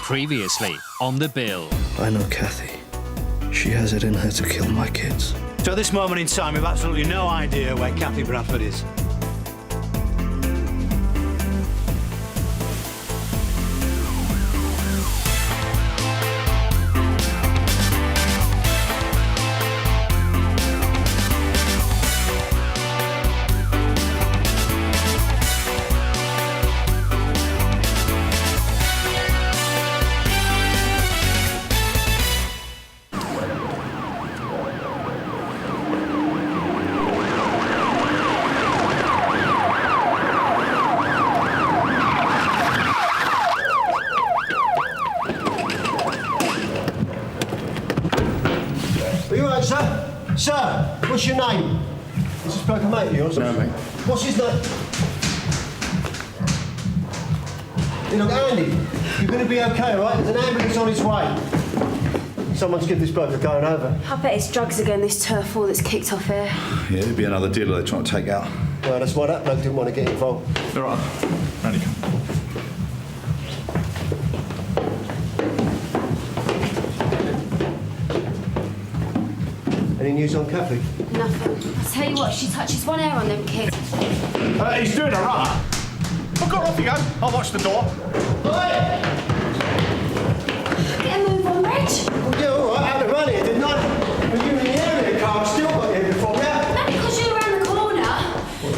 Previously on the bill. I know Kathy. She has it in her to kill my kids. So at this moment in time, we've absolutely no idea where Kathy Bradford is. Sir, what's your name? Is this bloke a mate of yours? No, mate. What's his name? You look, Andy, you're going to be OK, all right? There's an ambulance on its way. Someone's give this bloke a going over. I bet it's drugs again, this turf war that's kicked off here. Yeah, it'd be another dealer they're trying to take out. Well, that's why that bloke didn't want to get involved. All right. Randy, come. Any news on Kathy? Nothing. I tell you what, she touches one hair on them kids. He's doing all right. I've got off you go. I'll watch the door. Get a move on, Reg. Well, yeah, all right, I had to run here, didn't I? But you in the area car, I still got here before now. Not because you're around the corner.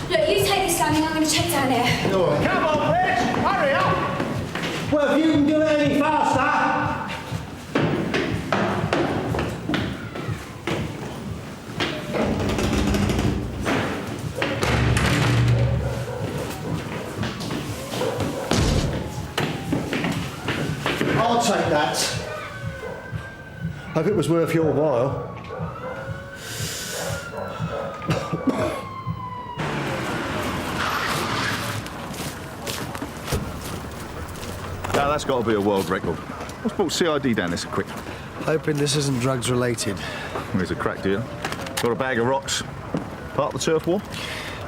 Look, you take this gun and I'm going to check down here. All right. Come on, Reg. Hurry up. Well, if you can do it any faster. I'll take that. Hope it was worth your while. Now, that's got to be a world record. What's brought CID down there so quick? Hoping this isn't drugs related. There's a crack deal. Got a bag of rocks. Part of the turf war?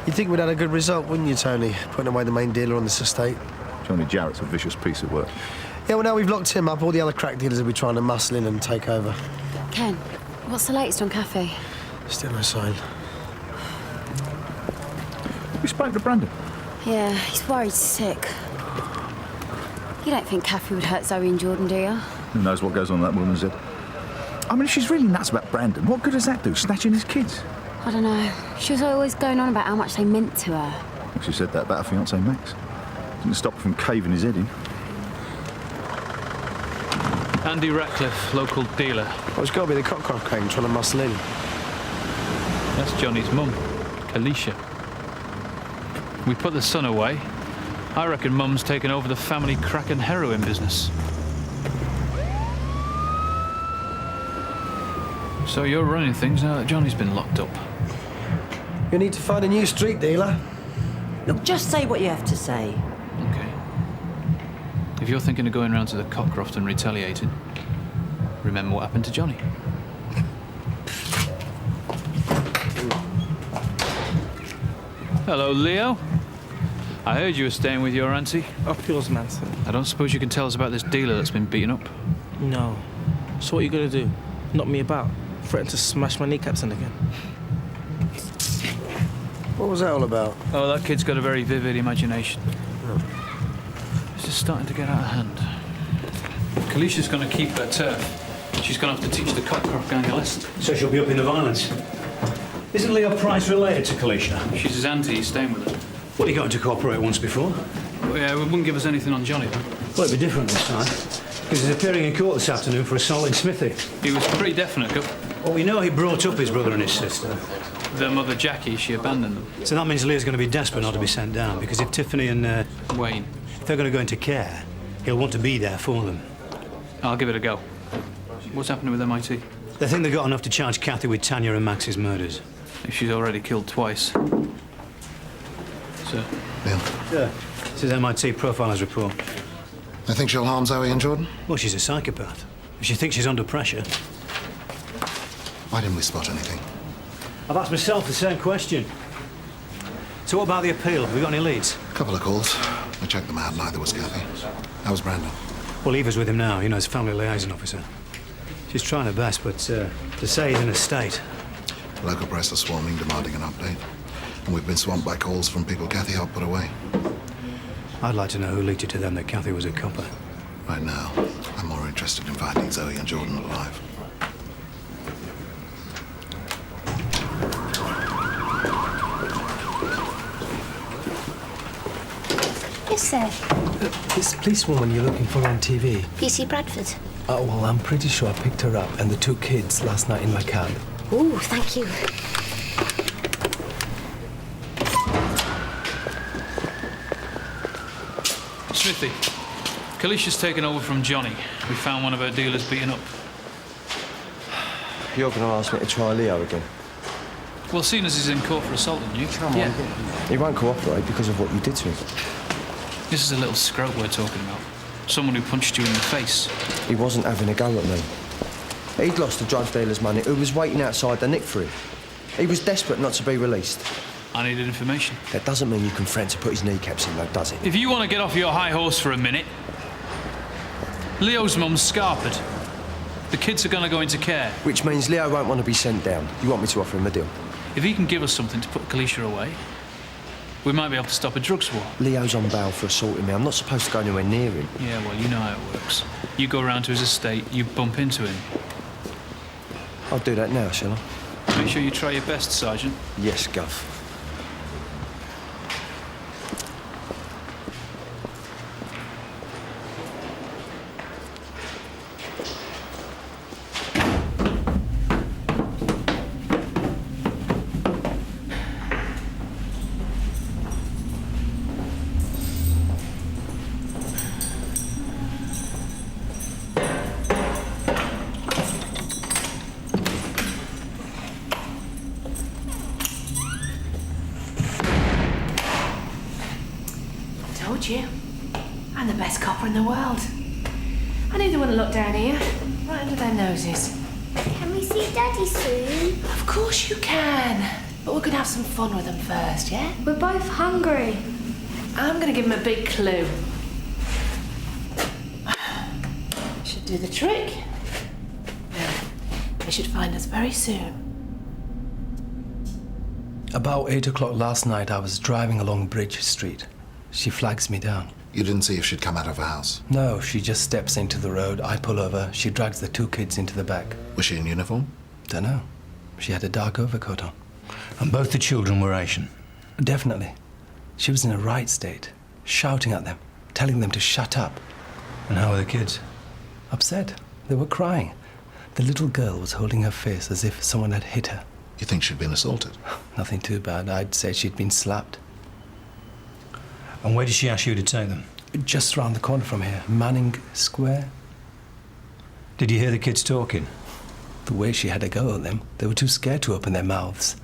You'd think we'd had a good result, wouldn't you, Tony? Putting away the main dealer on this estate. Johnny Jarrett's a vicious piece of work. Yeah, well, now we've locked him up, all the other crack dealers will be trying to muscle in and take over. Ken, what's the latest on Kathy? Still no sign. We spoke to Brandon. Yeah, he's worried sick. You don't think Kathy would hurt Zoe and Jordan, do you? Who knows what goes on in that woman's head? I mean, if she's really nuts about Brandon, what good does that do, snatching his kids? I don't know. She was always going on about how much they meant to her. Well, she said that about her fiancé Max. Didn't stop her from caving his head in. Andy Ratcliffe, local dealer. Well, it's got to be the Cockcroft gang trying to muscle in. That's Johnny's mum, Alicia. We put the son away. I reckon Mum's taken over the family crack and heroin business. So you're running things now that Johnny's been locked up. You need to find a new street dealer. Look, just say what you have to say. Okay. If you're thinking of going round to the Cockcroft and retaliating, remember what happened to Johnny. Hello, Leo. I heard you were staying with your auntie. Up yours, Manson. I don't suppose you can tell us about this dealer that's been beaten up? No. So what are you going to do? Knock me about? Threaten to smash my kneecaps in again? What was that all about? Oh, that kid's got a very vivid imagination. It's just starting to get out of hand. Kalicia's going to keep her turf. She's going to have to teach the Cockcroft gang a lesson. So she'll be up in the violence. Isn't Leo Price related to Kalicia? She's his auntie, he's staying with her. Well, he got into cooperate once before. Well, yeah, it wouldn't give us anything on Johnny, though. Well, it'll be different this time. Because he's appearing in court this afternoon for assault in Smithy. He was pretty definite, Cup. Well, we know he brought up his brother and his sister. Their mother, Jackie, she abandoned them. So that means Leo's going to be desperate not to be sent down, because if Tiffany and Wayne. if they're going to go into care, he'll want to be there for them. I'll give it a go. What's happening with MIT? They think they've got enough to charge Kathy with Tanya and Max's murders. If she's already killed twice. Sir? Bill. Yeah. This is MIT profiler's report. I think she'll harm Zoe and Jordan? Well, she's a psychopath. If she thinks she's under pressure. Why didn't we spot anything? I've asked myself the same question. So what about the appeal? Have we got any leads? A couple of calls. I checked them out, neither was Kathy. How was Brandon? Well, Eva's with him now, you know, as family liaison officer. She's trying her best, but to say he's in a state. Local press are swarming, demanding an update. And we've been swamped by calls from people Kathy helped put away. I'd like to know who leaked it to them that Kathy was a copper. Right now, I'm more interested in finding Zoe and Jordan alive. Yes, sir. This policewoman you're looking for on TV. PC Bradford. Oh, well, I'm pretty sure I picked her up and the two kids last night in my cab. Oh, thank you. Smithy, Kalicia's taken over from Johnny. We found one of her dealers beaten up. You're going to ask me to try Leo again? Well, seeing as he's in court for assaulting you... Come on. He won't cooperate because of what you did to him. This is a little scrope we're talking about. Someone who punched you in the face. He wasn't having a go at me. He'd lost the drug dealer's money who was waiting outside the nick for him. He was desperate not to be released. I needed information. That doesn't mean you can threaten to put his kneecaps in, though, does it? If you want to get off your high horse for a minute, Leo's mum's scarpered. The kids are going to go into care. Which means Leo won't want to be sent down. You want me to offer him a deal? If he can give us something to put Kalicia away, we might be able to stop a drugs war. Leo's on bail for assaulting me. I'm not supposed to go anywhere near him. Yeah, well, you know how it works. You go round to his estate, you bump into him. I'll do that now, shall I? Make sure you try your best, Sergeant. Yes, Gov. Told you. I'm the best copper in the world. I knew they wouldn't look down here, right under their noses. Can we see Daddy soon? Of course you can. But we're gonna have some fun with them first, yeah? We're both hungry. I'm gonna give them a big clue. Should do the trick. They should find us very soon. About 8 o'clock last night, I was driving along Bridge Street. She flags me down. You didn't see if she'd come out of her house? No, she just steps into the road. I pull over. She drags the two kids into the back. Was she in uniform? Dunno. She had a dark overcoat on. And both the children were Asian? Definitely. She was in a right state, shouting at them, telling them to shut up. And how were the kids? Upset. They were crying. The little girl was holding her face as if someone had hit her. You think she'd been assaulted? Nothing too bad. I'd say she'd been slapped. And where did she ask you to take them? Just round the corner from here, Manning Square. Did you hear the kids talking? The way she had a go at them, they were too scared to open their mouths.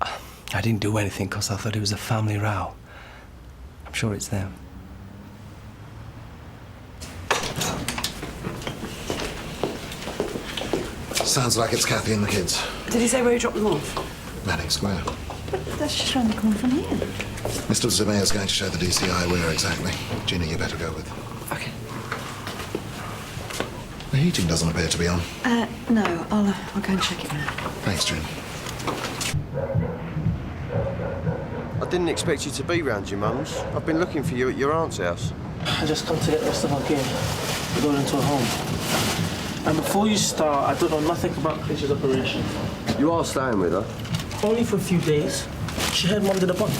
I didn't do anything because I thought it was a family row. I'm sure it's them. Sounds like it's Kathy and the kids. Did he say where he dropped them off? Manning Square. But that's just round the corner from here. Mr. Zemeya's going to show the DCI where exactly. Gina, you better go with. Okay. The heating doesn't appear to be on. No, I'll go and check it now. Thanks, Gina. I didn't expect you to be round your mum's. I've been looking for you at your aunt's house. I just come to get the rest of our gear. We're going into a home. And before you start, I don't know nothing about Kalicia's operation. You are staying with her? Only for a few days. She heard Mum did a bunk.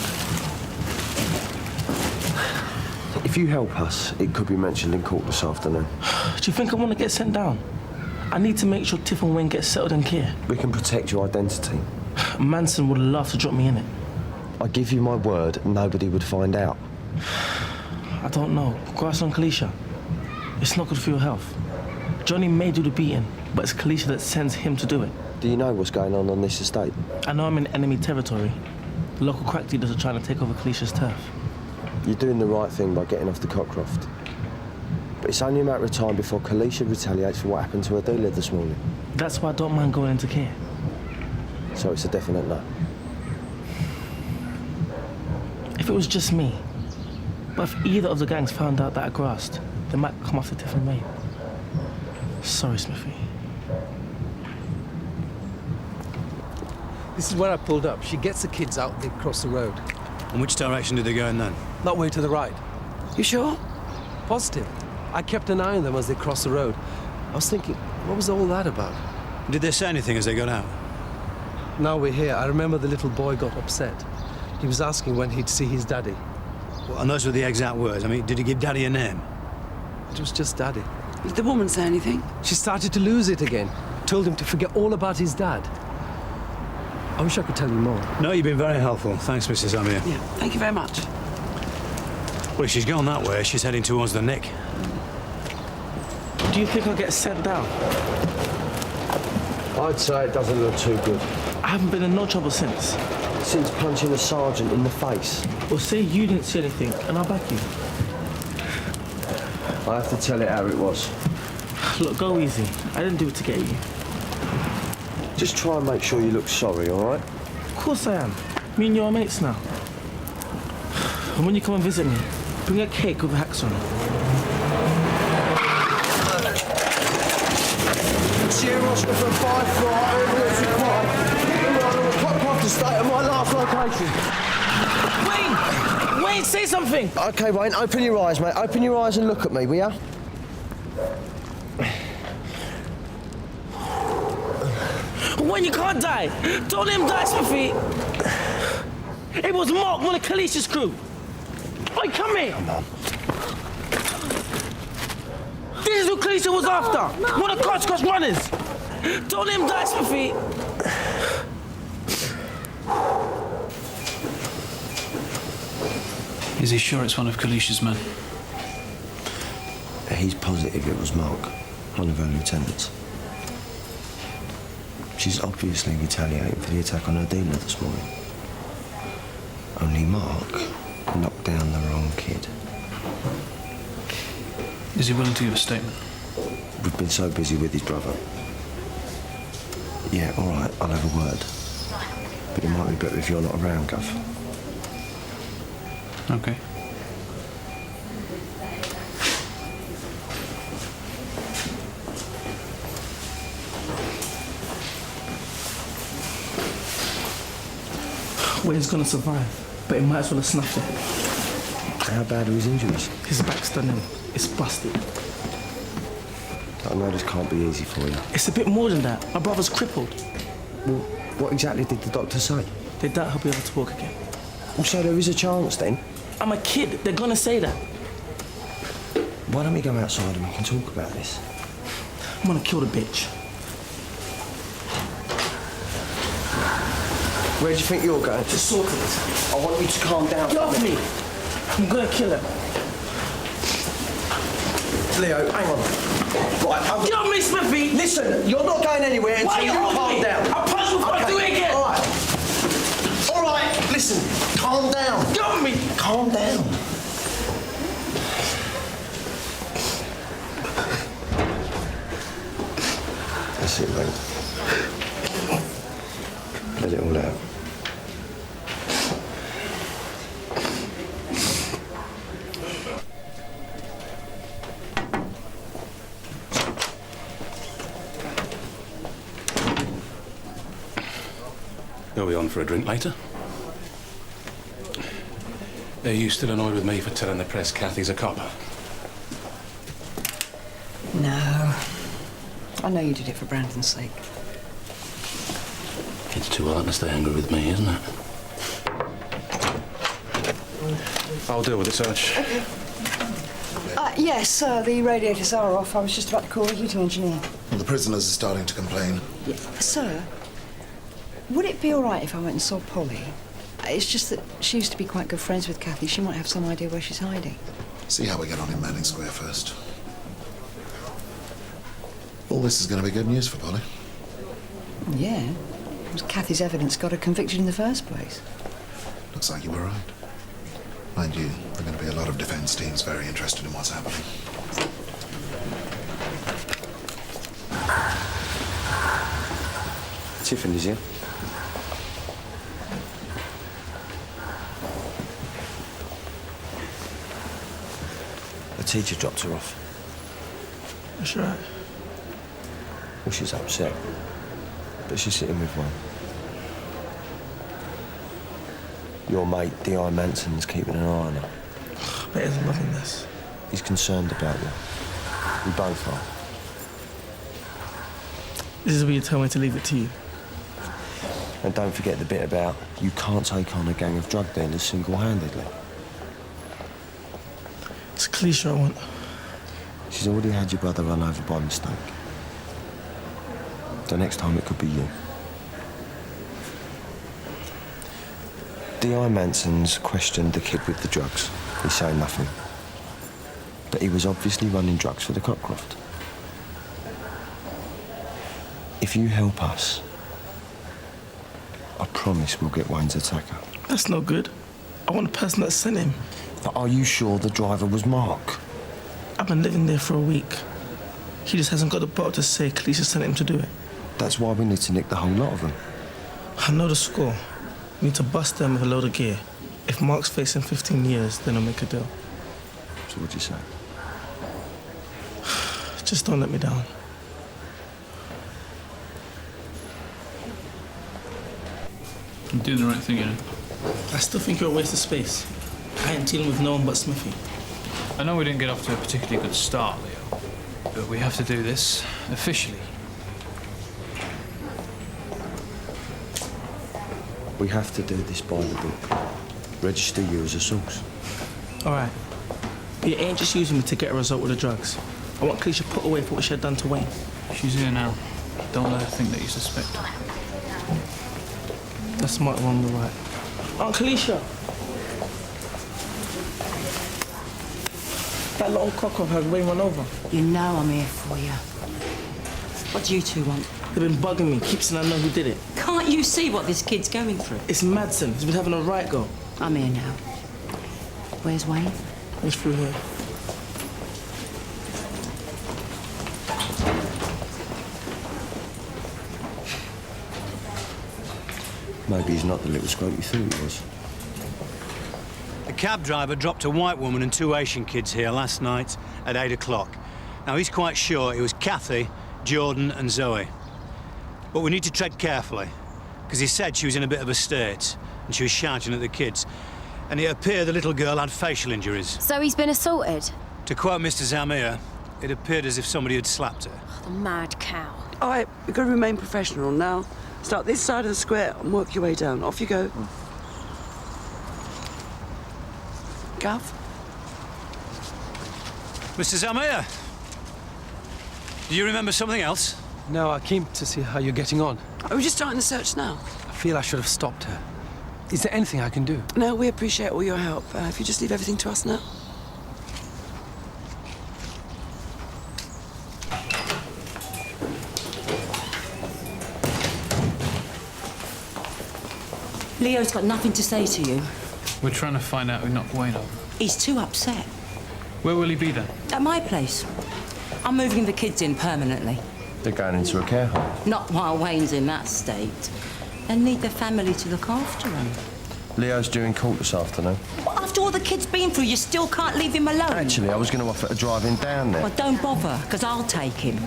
If you help us, it could be mentioned in court this afternoon. Do you think I want to get sent down? I need to make sure Tiff and Wayne get settled and clear. We can protect your identity. Manson would love to drop me in it. I give you my word, nobody would find out. I don't know. Go ask on Kalicia. It's not good for your health. Johnny may do the beating, but it's Kalicia that sends him to do it. Do you know what's going on this estate? I know I'm in enemy territory. The local crack dealers are trying to take over Kalicia's turf. You're doing the right thing by getting off the Cockcroft. But it's only a matter of time before Kalicia retaliates for what happened to her dealer this morning. That's why I don't mind going into care. So it's a definite no. If it was just me, But if either of the gangs found out that I grasped, they might come after Tiff and May. Sorry, Smithy. This is where I pulled up. She gets the kids out, they cross the road. And which direction did they go in then? That way to the right. You sure? Positive. I kept an eye on them as they crossed the road. I was thinking, what was all that about? Did they say anything as they got out? Now we're here, I remember the little boy got upset. He was asking when he'd see his daddy. Well, and those were the exact words. I mean, did he give Daddy a name? It was just Daddy. Did the woman say anything? She started to lose it again. Told him to forget all about his dad. I wish I could tell you more. No, you've been very helpful. Thanks, Mrs. Amir. Yeah, thank you very much. Well, if she's gone that way, she's heading towards the Nick. Do you think I'll get sent down? I'd say it doesn't look too good. I haven't been in no trouble since. Since punching a sergeant in the face. Well, say you didn't see anything, and I'll back you. I have to tell it how it was. Look, go easy. I didn't do it to get you. Just try and make sure you look sorry, all right? Of course I am. Me and you are mates now. And when you come and visit me, bring a cake with hacks on it. Cheer Oscar for 5 flight, everyone's required. I'm the Cockcroft estate at my last location. Wayne! Wayne, say something! OK, Wayne, open your eyes, mate. Open your eyes and look at me, will ya? Wayne, you can't die! Don't let him die, Smithy! It was Mark, one of Kalish's crew. Oi, come here! Come on. This is who Kalisha was after! One of Courtroom's runners! Don't let him die, Smithy! Is he sure it's one of Kalisha's men? He's positive it was Mark, one of her lieutenants. She's obviously retaliating for the attack on her dealer this morning. Only Mark knocked down the wrong kid. Is he willing to give a statement? We've been so busy with his brother. Yeah, all right, I'll have a word. But it might be better if you're not around, Guff. Okay. Wayne's gonna survive, but he might as well have snuffed it. How bad are his injuries? His back's done in. It's busted. I know this can't be easy for you. It's a bit more than that. My brother's crippled. Well, what exactly did the doctor say? They doubt he'll be able to walk again. Well, so there is a chance, then? I'm a kid. They're gonna say that. Why don't we go outside and we can talk about this? I'm gonna kill the bitch. Where do you think you're going? To sort it. I want you to calm down. Get off me! I'm gonna kill him. Leo, hang on. Right, Get off me, Smithy! Listen, you're not going anywhere until you calm down. I'll punch you if I do it again! All right. All right, listen, calm down. Get off me! Calm down. That's it, mate. Let it all out. Are we on for a drink later? Are you still annoyed with me for telling the press Kathy's a cop? No. I know you did it for Brandon's sake. It's too hard to stay angry with me, isn't it? I'll deal with it, Sarge. Okay. Yes, the radiators are off. I was just about to call the heating engineer. Well, the prisoners are starting to complain. Yeah. Sir, would it be all right if I went and saw Polly? It's just that she used to be quite good friends with Kathy. She might have some idea where she's hiding. See how we get on in Manning Square first. All this is going to be good news for Polly. Yeah. Because Kathy's evidence got her convicted in the first place. Looks like you were right. Mind you, there are going to be a lot of defence teams very interested in what's happening. Tiffany's here. teacher dropped her off. That's right. Well, she's upset, but she's sitting with one. Your mate, D.I. Manson's keeping an eye on her. But he's loving this. He's concerned about you. We both are. This is where you tell me to leave it to you. And don't forget the bit about you can't take on a gang of drug dealers single-handedly. It's Kalisha I want. She's already had your brother run over by mistake. The next time it could be you. D.I. Manson's questioned the kid with the drugs. He's saying nothing. But he was obviously running drugs for the Cockcroft. If you help us, I promise we'll get Wayne's attacker. That's no good. I want the person that sent him. But are you sure the driver was Mark? I've been living there for a week. He just hasn't got the bottle to say Kalisha sent him to do it. That's why we need to nick the whole lot of them. I know the score. We need to bust them with a load of gear. If Mark's facing 15 years, then I'll make a deal. So what'd you say? Just don't let me down. I'm doing the right thing, you know. I still think you're a waste of space. I ain't dealing with no one but Smithy. I know we didn't get off to a particularly good start, Leo, but we have to do this officially. We have to do this by the book. Register you as a source. All right. But you ain't just using me to get a result with the drugs. I want Kalisha put away for what she had done to Wayne. She's here now. Don't let her think that you suspect her. That's smart one on the right. Aunt Kalisha! That little cock-off had Wayne run over. You know I'm here for you. What do you two want? They've been bugging me, keep saying I know who did it. Can't you see what this kid's going through? It's Madsen. He's been having a right go. I'm here now. Where's Wayne? He's through here. Maybe he's not the little scrote you thought he was. The cab driver dropped a white woman and 2 Asian kids here last night at 8 o'clock. Now, he's quite sure it was Kathy, Jordan and Zoe. But we need to tread carefully, because he said she was in a bit of a state and she was shouting at the kids. And it appeared the little girl had facial injuries. So he's been assaulted? To quote Mr. Zamir, it appeared as if somebody had slapped her. Oh, the mad cow. All right, we've got to remain professional now. Start this side of the square and work your way down. Off you go. Gav? Mr. Zamir, do you remember something else? No, I came to see how you're getting on. Are we just starting the search now? I feel I should have stopped her. Is there anything I can do? No, we appreciate all your help. If you just leave everything to us now. Leo's got nothing to say to you. We're trying to find out who knocked Wayne over. He's too upset. Where will he be then? At my place. I'm moving the kids in permanently. They're going into a care home. Not while Wayne's in that state. They need their family to look after him. Leo's due in court this afternoon. Well, after all the kid's been through, you still can't leave him alone? Actually, I was going to offer to drive him down there. Well, don't bother, because I'll take him.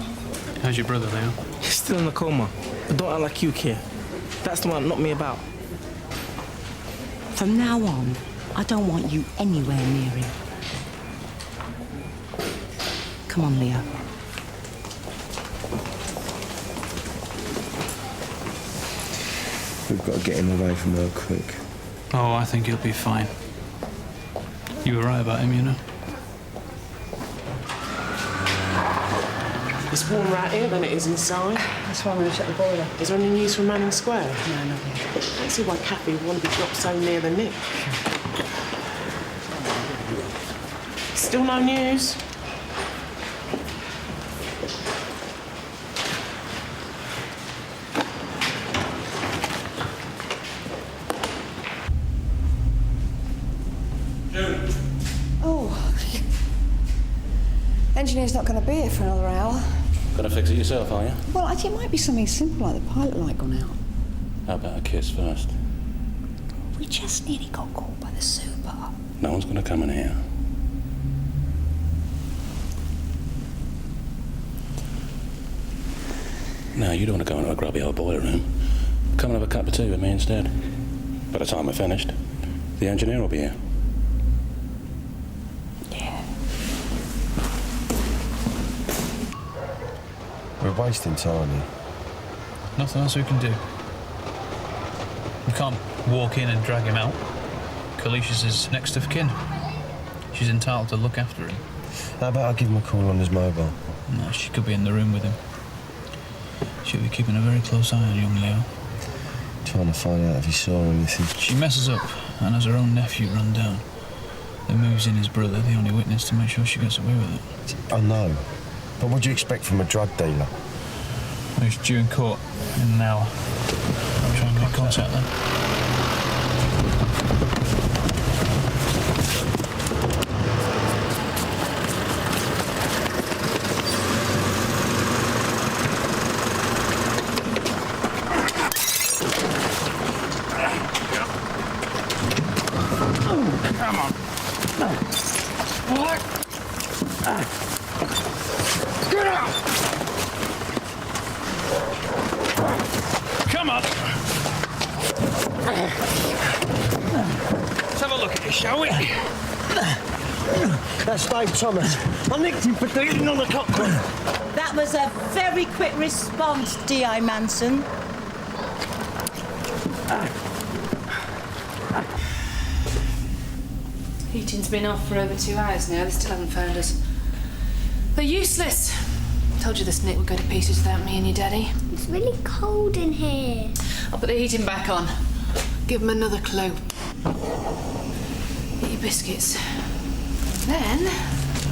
How's your brother, Leo? He's still in a coma. But don't act like you care. That's the one that knocked me about. From now on, I don't want you anywhere near him. Come on, Leo. We've got to get him away from her quick. Oh, I think he'll be fine. You were right about him, you know. It's warmer out here than it is inside. That's why I'm going to shut the boiler. Is there any news from Manning Square? No, not yet. I don't see why Kathy would want to be dropped so near the Nick. Still no news? Oh. Engineer's not going to be here for another hour. Gonna fix it yourself, are you? Well, I think it might be something simple like the pilot light gone out. How about a kiss first? We just nearly got caught by the super. No one's gonna come in here. No, you don't want to go into a grubby old boiler room. Come and have a cup of tea with me instead. By the time we're finished, the engineer will be here. Yeah. We're wasting time here. Nothing else we can do. We can't walk in and drag him out. Kalicia's his next of kin. She's entitled to look after him. How about I give him a call on his mobile? No, she could be in the room with him. She'll be keeping a very close eye on young Leo. Trying to find out if he saw anything. She messes up and has her own nephew run down. Then moves in his brother, the only witness, to make sure she gets away with it. I know. But what do you expect from a drug dealer? Well, he's due in court in an hour. I'll try and make contact then. Come on. Let's have a look at you, shall we? That's Dave Thomas. I nicked him for dealing on the cockroach. That was a very quick response, D.I. Manson. Heating's been off for over 2 hours now. They still haven't found us. They're useless. Told you this Nick would go to pieces without me and your daddy. It's really cold in here. I'll put the heating back on. Give them another clue. Eat your biscuits. Then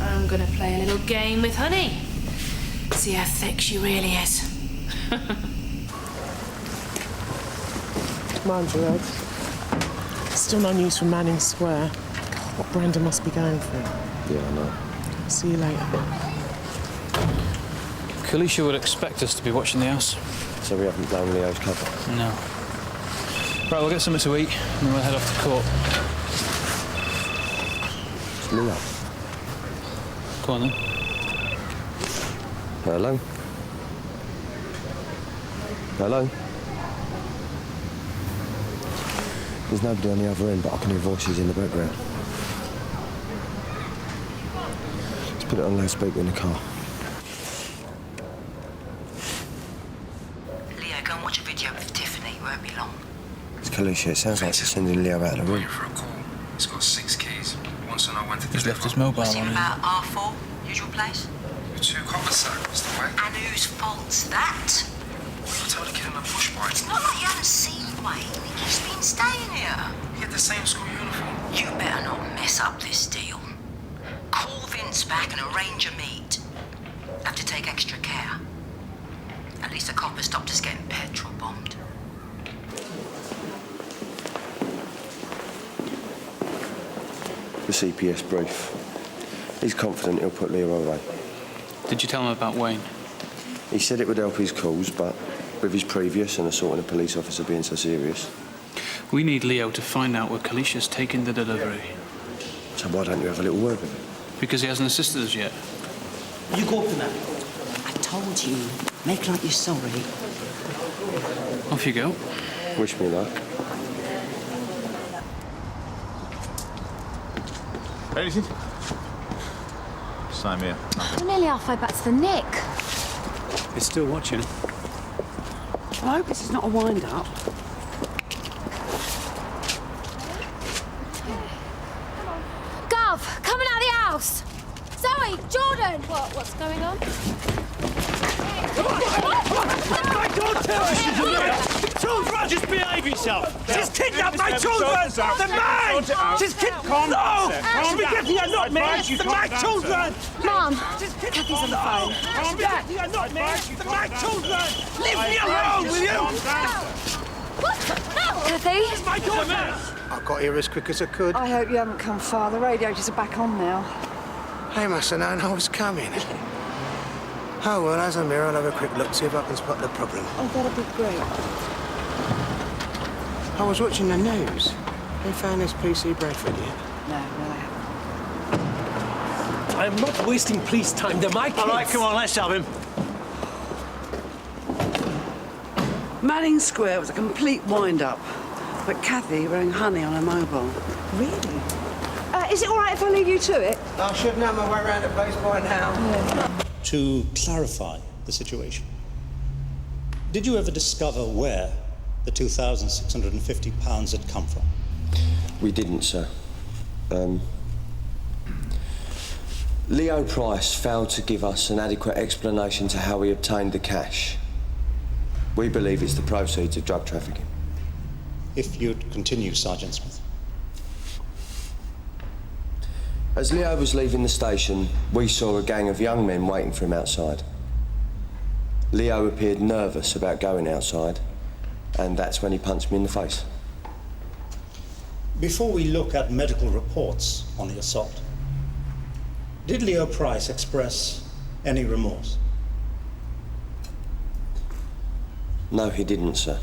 I'm gonna play a little game with Honey. See how thick she really is. Mind your head. Still no news from Manning Square. What Brandon must be going through. Yeah, I know. See you later. Kalicia would expect us to be watching the house. So we haven't blown Leo's cover? No. Right, we'll get something to eat, and then we'll head off to court. It's Leo. Go on then. Hello? Hello? There's nobody on the other end, but I can hear voices in the background. Let's put it on loudspeaker in the car. Leo, go and watch a video with Tiffany. It won't be long. It's Kalicia. It sounds like she's sending Leo out of the room. For a call. He's got 6 keys. He wants to know when to He's deliver. left his mobile Was on it him. about R4? Usual place? The 2 copper circles the way. And whose fault's that? Well, you told the kid on the push bike. It's not like you haven't seen Wayne. He's been staying here. He had the same school uniform. You better not mess up this deal. Call Vince back and arrange a meet. Have to take extra care. At least the copper stopped us getting petrol bombed. The CPS brief. He's confident he'll put Leo away. Did you tell him about Wayne? He said it would help his cause, but with his previous and assaulting a police officer being so serious. We need Leo to find out where Kalicia's taking the delivery. So why don't you have a little word with him? Because he hasn't assisted us yet. You go for that. I told you. Make like you're sorry. Off you go. Wish me luck. Anything? Same here. We're nearly halfway back to the Nick. He's still watching. I hope this is not a wind-up. Gov, coming out of the house! Zoe, Jordan! What's going on? My daughter! Children, just behave yourself! She's kidnapped my children! They're mine! She's kidnapped! No! Spaghetti are not me! They're my children! Mom, Kathy's on the phone. Spaghetti are not me! They're my children! Leave me alone, will you? Kathy? It's my daughter! I got here as quick as I could. I hope you haven't come far. The radiators are back on now. They must have known I was coming. Oh, well, as I'm here, I'll have a quick look, see if I can spot the problem. Oh, that'd be great. I was watching the news. They found this PC Bradford yet? No, they haven't. I'm not wasting police time. They're my kids. All right, come on, let's have him. Manning Square was a complete wind-up, but Kathy rang Honey on her mobile. Really? Is it all right if I leave you to it? I should know my way around the place by now. To clarify the situation, did you ever discover where the £2,650 had come from? We didn't, sir. Leo Price failed to give us an adequate explanation to how he obtained the cash. We believe it's the proceeds of drug trafficking. If you'd continue, Sergeant Smith. As Leo was leaving the station, we saw a gang of young men waiting for him outside. Leo appeared nervous about going outside, and that's when he punched me in the face. Before we look at medical reports on the assault, did Leo Price express any remorse? No, he didn't, sir.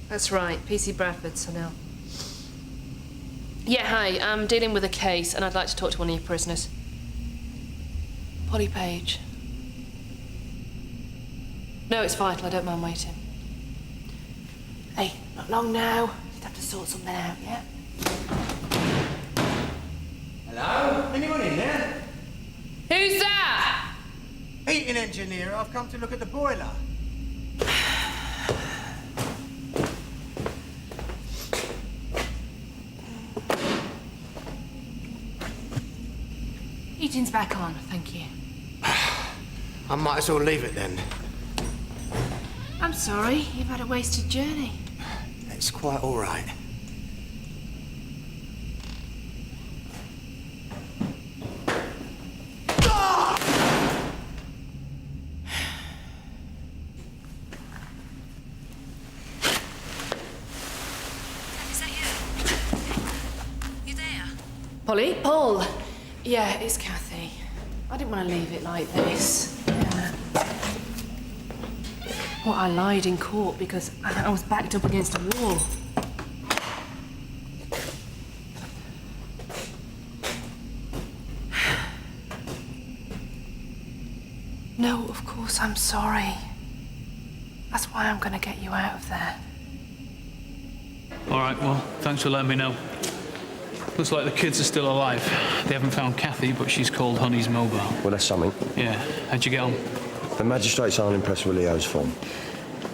That's right, PC Bradford, Sunil. Yeah, hi, I'm dealing with a case and I'd like to talk to one of your prisoners. Polly Page. No, it's vital, I don't mind waiting. Hey, not long now. You'd have to sort something out, yeah? Hello? Anyone in there? Who's that? Heating engineer. I've come to look at the boiler. Heating's back on, thank you. I might as well leave it then. I'm sorry, you've had a wasted journey. It's quite all right. Polly? Paul? Yeah, it's Kathy. I didn't want to leave it like this. Yeah. Well, I lied in court because I was backed up against a wall. No, of course, I'm sorry. That's why I'm going to get you out of there. All right, well, thanks for letting me know. Looks like the kids are still alive. They haven't found Kathy, but she's called Honey's mobile. Well, that's something. Yeah. How'd you get on? The magistrates aren't impressed with Leo's form.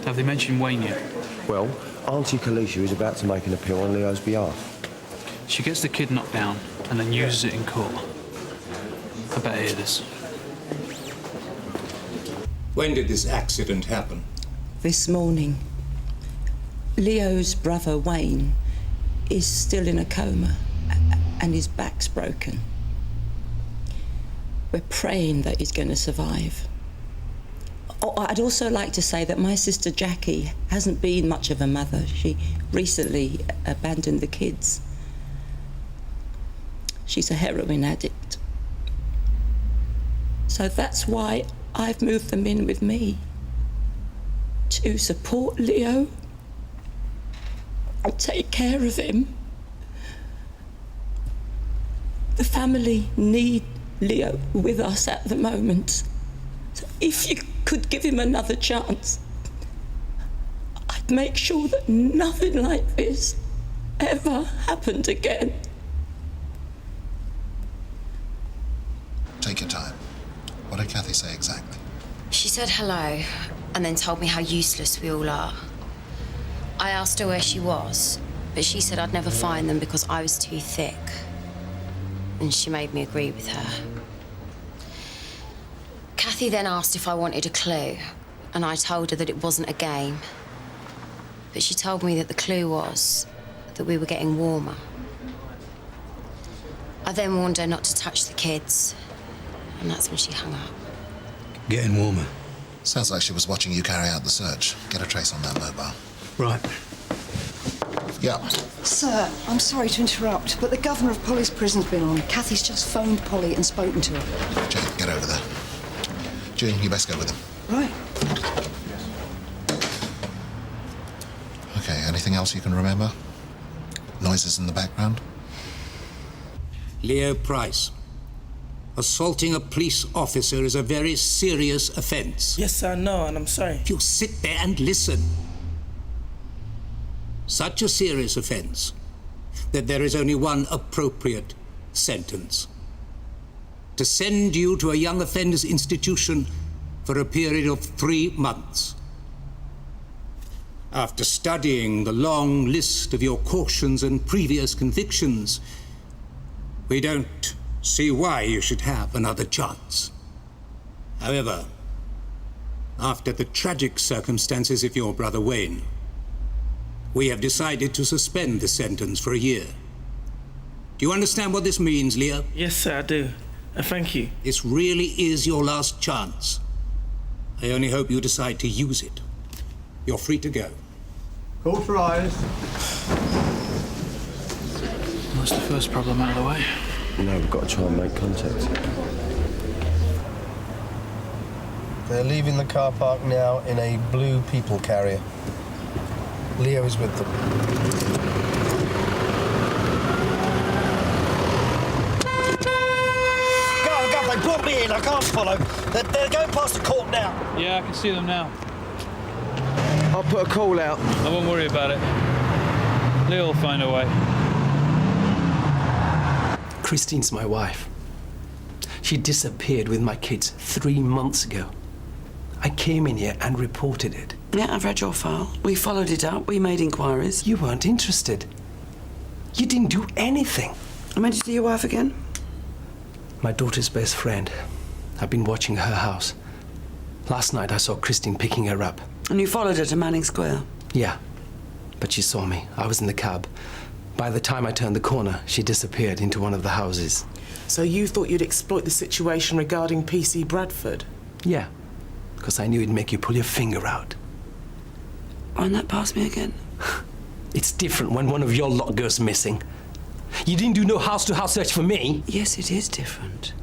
Have they mentioned Wayne yet? Well, Auntie Kalisha is about to make an appeal on Leo's behalf. She gets the kid knocked down and then uses it in court. I better hear this. When did this accident happen? This morning. Leo's brother, Wayne, is still in a coma and his back's broken. We're praying that he's going to survive. Oh, I'd also like to say that my sister Jackie hasn't been much of a mother. She recently abandoned the kids. She's a heroin addict. So that's why I've moved them in with me. To support Leo and take care of him. The family need Leo with us at the moment. So if you could give him another chance, I'd make sure that nothing like this ever happened again. Take your time. What did Kathy say exactly? She said hello and then told me how useless we all are. I asked her where she was, but she said I'd never find them because I was too thick. And she made me agree with her. Kathy then asked if I wanted a clue, and I told her that it wasn't a game. But she told me that the clue was that we were getting warmer. I then warned her not to touch the kids, and that's when she hung up. Getting warmer. Sounds like she was watching you carry out the search. Get a trace on that mobile. Right. Yeah. Sir, I'm sorry to interrupt, but the governor of Polly's prison's been on. Kathy's just phoned Polly and spoken to her. Jane, get over there. Jane, you best go with him. Right. Okay, anything else you can remember? Noises in the background? Leo Price. Assaulting a police officer is a very serious offence. Yes, I know, and I'm sorry. If you sit there and listen. Such a serious offence that there is only one appropriate sentence. To send you to a young offenders institution for a period of 3 months. After studying the long list of your cautions and previous convictions, we don't see why you should have another chance. However, after the tragic circumstances of your brother Wayne, we have decided to suspend the sentence for a year. Do you understand what this means, Leo? Yes, sir, I do. Thank you. This really is your last chance. I only hope you decide to use it. You're free to go. Call for eyes. That's the first problem out of the way. No, we've got to try and make contact. They're leaving the car park now in a blue people carrier. Leo is with them. Go, they brought me in, I can't follow. They're going past the court now. Yeah, I can see them now. I'll put a call out. I won't worry about it. Leo will find a way. Christine's my wife. She disappeared with my kids 3 months ago. I came in here and reported it. Yeah, I've read your file. We followed it up. We made inquiries. You weren't interested. You didn't do anything. And when did you see your wife again? My daughter's best friend. I've been watching her house. Last night I saw Christine picking her up. And you followed her to Manning Square? Yeah, but she saw me. I was in the cab. By the time I turned the corner, she disappeared into one of the houses. So you thought you'd exploit the situation regarding PC Bradford? Yeah, because I knew it'd make you pull your finger out. Run that past me again? It's different when one of your lot goes missing. You didn't do no house-to-house search for me. Yes, it is different.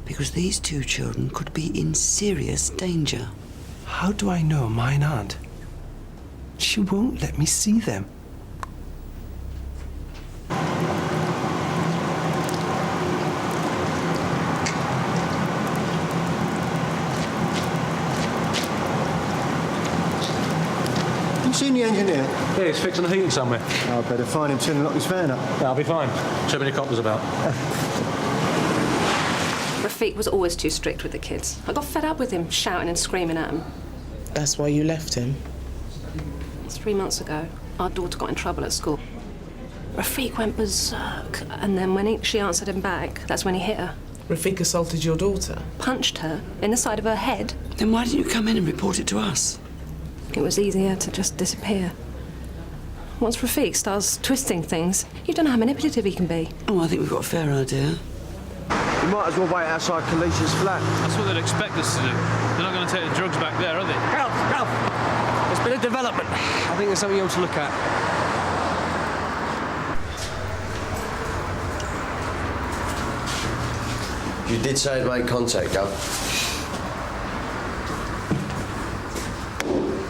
Because these 2 children could be in serious danger. How do I know mine aren't? She won't let me see them. You seen the engineer? Yeah, he's fixing the heating somewhere. Oh, I better find him soon and lock his fan up. Yeah, I'll be fine. Too many coppers about. Rafiq was always too strict with the kids. I got fed up with him shouting and screaming at them. That's why you left him? 3 months ago, our daughter got in trouble at school. Rafiq went berserk, and then when she answered him back, that's when he hit her. Rafiq assaulted your daughter? Punched her in the side of her head. Then why didn't you come in and report it to us? It was easier to just disappear. Once Rafiq starts twisting things, you don't know how manipulative he can be. Oh, I think we've got a fair idea. We might as well wait outside Kalicia's flat. That's what they'd expect us to do. They're not going to take the drugs back there, are they? Ralph! There's been a development. I think there's something you ought to look at. You did say it made contact, Gov.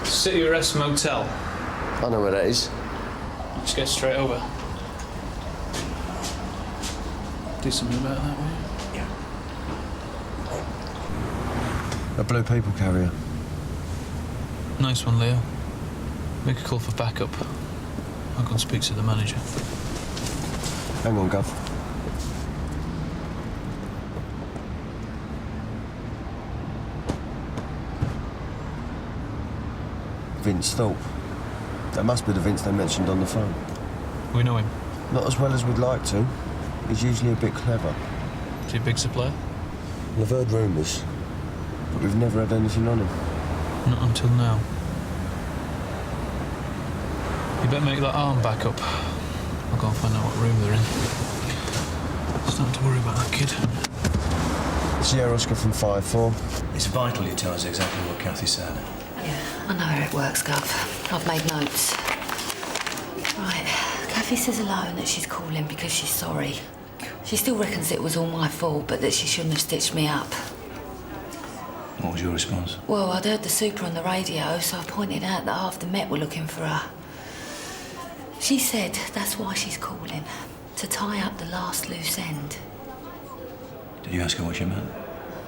City Arrest Motel. I know where that is. Just get straight over. Do something about that, will you? A blue people carrier. Nice one, Leo. Make a call for backup. I'll go and speak to the manager. Hang on, Gov. Vince Thorpe. That must be the Vince they mentioned on the phone. We know him. Not as well as we'd like to. He's usually a bit clever. Is he a big supplier? I've heard rumours, but we've never had anything on him. Not until now. You better make that arm back up. I'll go and find out what room they're in. Starting to worry about that kid. Sierra Oscar from 5-4. It's vital you tell us exactly what Kathy said. Yeah, I know how it works, Gov. I've made notes. Right, Kathy says alone that she's calling because she's sorry. She still reckons it was all my fault, but that she shouldn't have stitched me up. What was your response? Well, I'd heard the super on the radio, so I pointed out that half the Met were looking for her. She said that's why she's calling, to tie up the last loose end. Did you ask her what she meant?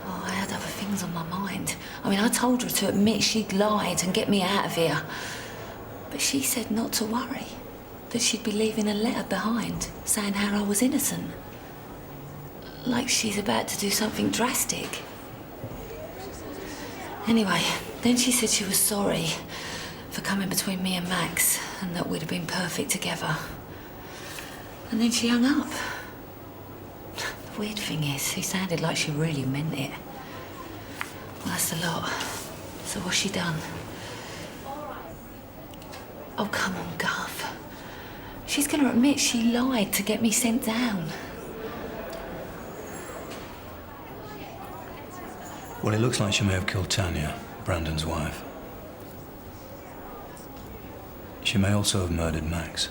Oh, I had other things on my mind. I mean, I told her to admit she'd lied and get me out of here. But she said not to worry, that she'd be leaving a letter behind saying how I was innocent. Like she's about to do something drastic. Anyway, then she said she was sorry for coming between me and Max and that we'd have been perfect together. And then she hung up. The weird thing is, she sounded like she really meant it. Well, that's a lot. So what's she done? Oh, come on, Gov. She's going to admit she lied to get me sent down. Well, it looks like she may have killed Tanya, Brandon's wife. She may also have murdered Max.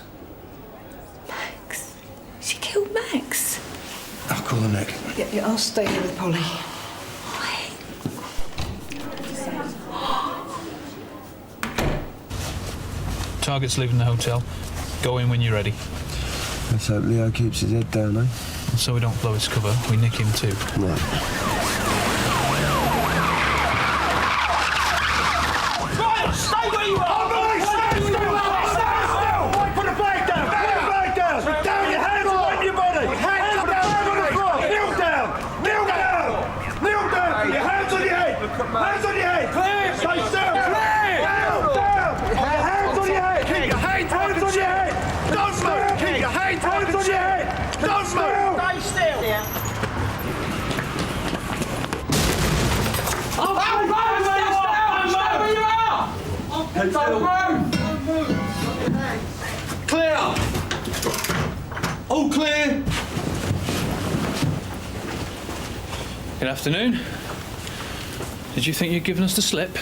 Max? She killed Max? I'll call her Nick. Yeah, I'll stay here with Polly. Target's leaving the hotel. Go in when you're ready. Let's hope Leo keeps his head down, eh? So we don't blow his cover, we nick him too. Right. Stay where you are! Stand still! Put the bag down! Put the bag down! Put down your hands on your body! Hands down on the floor! Kneel down! Kneel down! Kneel down! Put your hands on your head! Hands on your head! Clear! Stay still! Clear! Down! Down! Hands on your head! Keep your hands on your head! Don't move! Keep your hands on your head! Don't move! Stay still! Clear! All clear! Good afternoon. Did you think you'd given us the slip?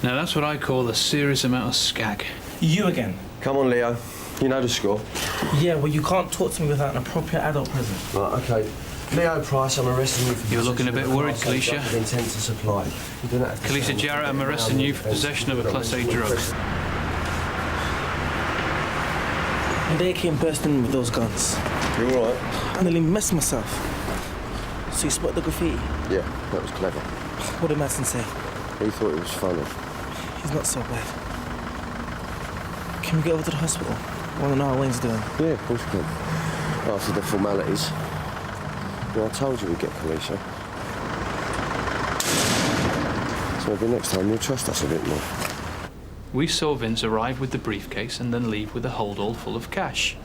Now that's what I call a serious amount of skag. You again? Come on, Leo. You know the score. Yeah, well, you can't talk to me without an appropriate adult present. Right, OK. Leo Price, I'm arresting you for... You're looking a bit worried, Kalisha. ...intent to supply. You don't have to... Kalisha Jarrett, I'm arresting you for possession of a Class A drug. And they came bursting in with those guns. You all right? I nearly messed myself. So you spotted the graffiti? Yeah, that was clever. What did Madsen say? He thought it was funny. He's not so bad. Can we get over to the hospital? I want to know how Wayne's doing. Yeah, of course we can. After the formalities. Well, I told you we'd get Kalisha. So maybe next time you'll trust us a bit more. We saw Vince arrive with the briefcase and then leave with a holdall full of cash.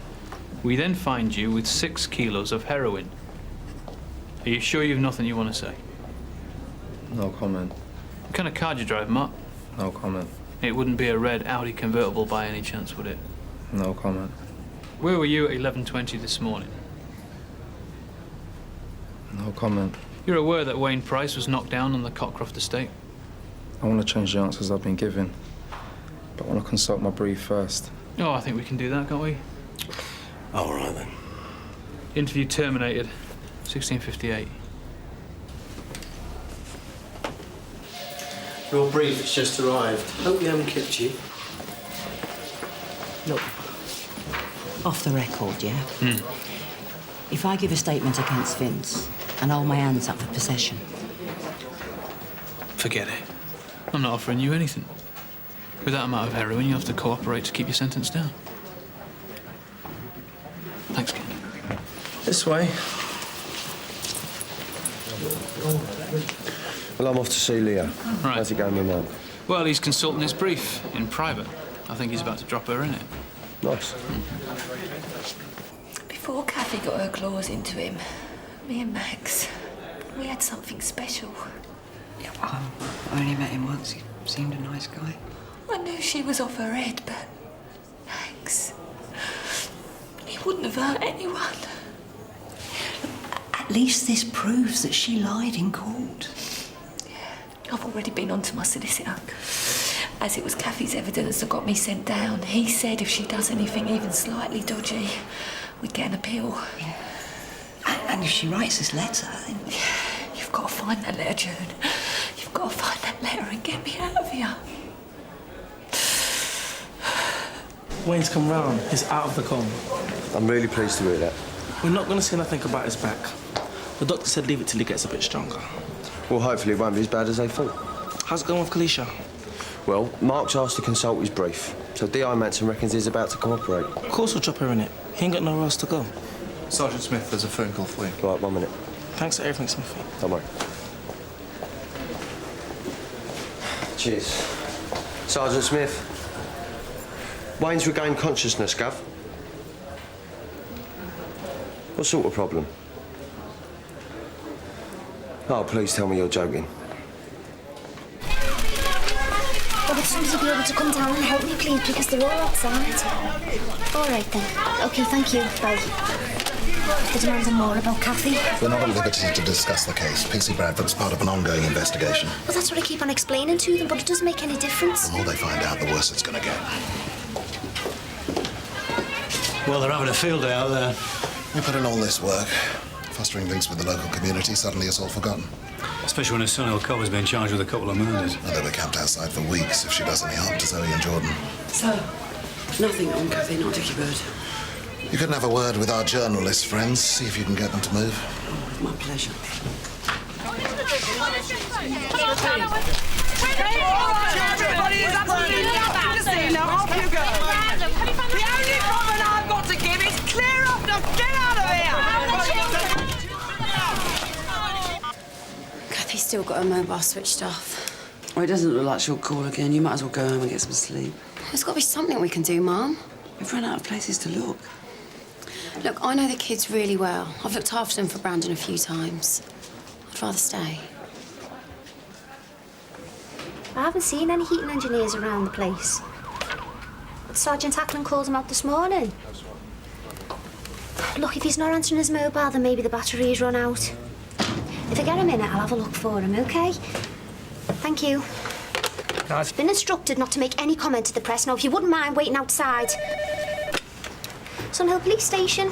We then find you with 6 kilos of heroin. Are you sure you've nothing you want to say? No comment. What kind of car do you drive, Mark? No comment. It wouldn't be a red Audi convertible by any chance, would it? No comment. Where were you at 11:20 this morning? No comment. You're aware that Wayne Price was knocked down on the Cockcroft estate? I want to change the answers I've been given, but I want to consult my brief first. Oh, I think we can do that, can't we? All right, then. Interview terminated. 1658. Your brief has just arrived. Hope we haven't kept you. Look, off the record, yeah? If I give a statement against Vince and hold my hands up for possession... Forget it. I'm not offering you anything. With that amount of heroin, you have to cooperate to keep your sentence down. Thanks, Kane. This way. Well, I'm off to see Leo. Right. How's it going with Mark? Well, he's consulting his brief in private. I think he's about to drop her in it. Nice. Before Kathy got her claws into him, me and Max, we had something special. Yeah, I only met him once. He seemed a nice guy. I knew she was off her head, but Max, he wouldn't have hurt anyone. At least this proves that she lied in court. I've already been on to my solicitor. As it was Kathy's evidence that got me sent down, he said if she does anything even slightly dodgy, we'd get an appeal. Yeah. And if she writes this letter, then... You've got to find that letter, June. You've got to find that letter and get me out of here. Wayne's come round. He's out of the coma. I'm really pleased to hear that. We're not going to say nothing about his back. The doctor said leave it till he gets a bit stronger. Well, hopefully it won't be as bad as they thought. How's it going with Kalisha? Well, Mark's asked to consult his brief, so D.I. Manson reckons he's about to cooperate. Of course we'll drop her in it. He ain't got nowhere else to go. Sergeant Smith, there's a phone call for you. Right, 1 minute. Thanks for everything, Smithy. Don't worry. Cheers. Sergeant Smith. Wayne's regained consciousness, Gov. What sort of problem? Oh, please tell me you're joking. Well, would somebody be able to come down and help me, please, because they're all outside? All right, then. OK, thank you. Bye. They're demanding more about Kathy. We're not at liberty to discuss the case. PC Bradford's part of an ongoing investigation. Well, that's what I keep on explaining to them, but it doesn't make any difference. The more they find out, the worse it's going to get. Well, they're having a field day out there. We put in all this work, fostering links with the local community. Suddenly it's all forgotten. Especially when a son-in-law has been charged with a couple of murders. And they were camped outside for weeks if she does any harm to Zoe and Jordan. So, nothing on Kathy, not Dickie Bird. You couldn't have a word with our journalist friends, see if you can get them to move. Oh, my pleasure. Everybody is absolutely nothing to see now. Off you go. The only comment I've got to give is clear off now. Get out of here. Kathy's still got her mobile switched off. Well, it doesn't look like she'll call again. You might as well go home and get some sleep. There's got to be something we can do, Mum. We've run out of places to look. Look, I know the kids really well. I've looked after them for Brandon a few times. I'd rather stay. I haven't seen any heating engineers around the place. Sergeant Ackland called him out this morning. Look, if he's not answering his mobile, then maybe the battery's run out. If I get a minute, I'll have a look for him, OK? Thank you. I've been instructed not to make any comment to the press. Now, if you wouldn't mind waiting outside. Sunhill Police Station.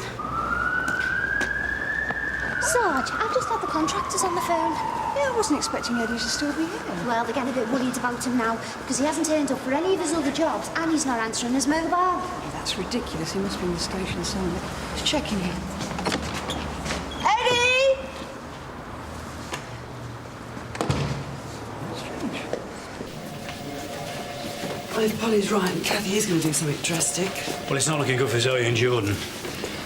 Sarge, I've just had the contractors on the phone. Yeah, I wasn't expecting Eddie to still be here. Well, they're getting a bit worried about him now because he hasn't turned up for any of his other jobs and he's not answering his mobile. Yeah, that's ridiculous. He must be in the station somewhere. Just checking here. Eddie! Well, if Polly's right, Kathy is going to do something drastic. Well, it's not looking good for Zoe and Jordan.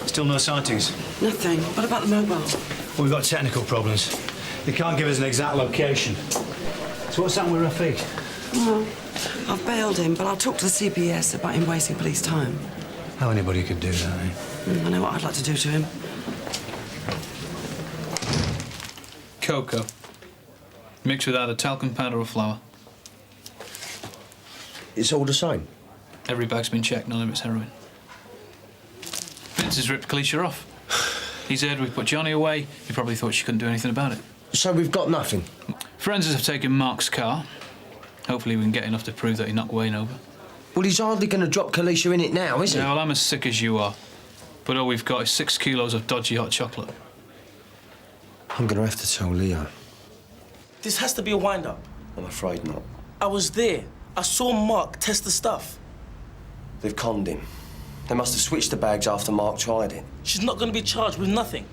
Still no sightings? Nothing. What about the mobile? Well, we've got technical problems. They can't give us an exact location. So what's happened with Rafiq? Well, I've bailed him, but I'll talk to the CPS about him wasting police time. How anybody could do that, eh? I know what I'd like to do to him. Cocoa. Mixed with either talcum powder or flour. It's all the same? Every bag's been checked, none of it's heroin. Vince has ripped Kalisha off. He's heard we put Johnny away. He probably thought she couldn't do anything about it. So we've got nothing? Forensics have taken Mark's car. Hopefully we can get enough to prove that he knocked Wayne over. Well, he's hardly going to drop Kalisha in it now, is he? Yeah, well, I'm as sick as you are. But all we've got is 6 kilos of dodgy hot chocolate. I'm going to have to tell Leo. This has to be a wind-up. I'm afraid not. I was there. I saw Mark test the stuff. They've conned him. They must have switched the bags after Mark tried it. She's not going to be charged with nothing.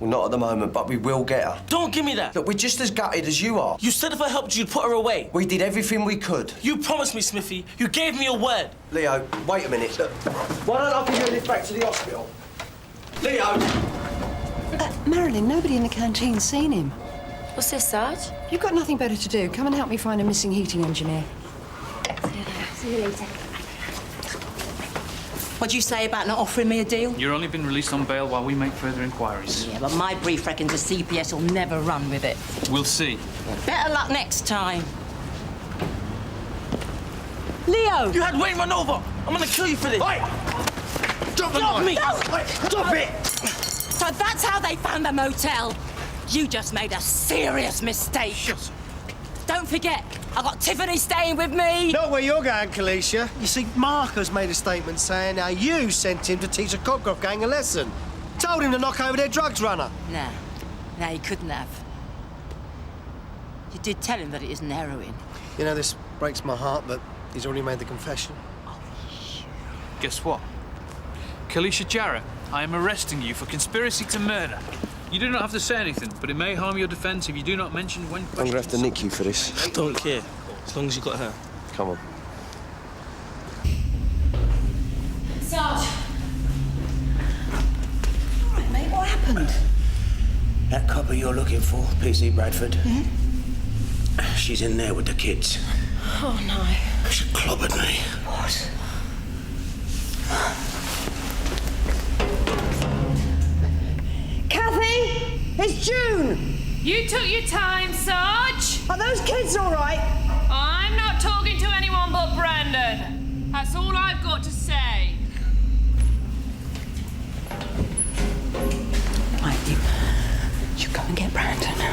Well, not at the moment, but we will get her. Don't give me that. Look, we're just as gutted as you are. You said if I helped you, you'd put her away. We did everything we could. You promised me, Smithy. You gave me a word. Leo, wait a minute. Look, why don't I give you a lift back to the hospital? Leo! Marilyn, nobody in the canteen's seen him. What's this, Sarge? You've got nothing better to do. Come and help me find a missing heating engineer. See you later. What'd you say about not offering me a deal? You're only been released on bail while we make further inquiries. Yeah, but my brief reckons the CPS will never run with it. We'll see. Better luck next time. Leo! You had Wayne run over. I'm gonna kill you for this. Wait! Drop me! Stop it! So that's how they found the motel. You just made a serious mistake. Don't forget, I got Tiffany staying with me. Not where you're going, Kalisha. You see, Marcus made a statement saying how you sent him to teach a Cockcroft gang a lesson. Told him to knock over their drugs runner. No, he couldn't have. You did tell him that it isn't heroin. You know, this breaks my heart, but he's already made the confession. Guess what? Kalisha Jarrett, I am arresting you for conspiracy to murder. You do not have to say anything, but it may harm your defence if you do not mention when I'm going to have to nick you for this. I don't care, as long as you got her. Come on. Sarge! All right, mate, what happened? That copper you're looking for, PC Bradford. Yeah? She's in there with the kids. Oh, no. She clobbered me. What? Kathy! It's June! You took your time, Sarge. Are those kids all right? I'm not talking to anyone but Brandon. That's all I've got to say. Right, you go and get Brandon.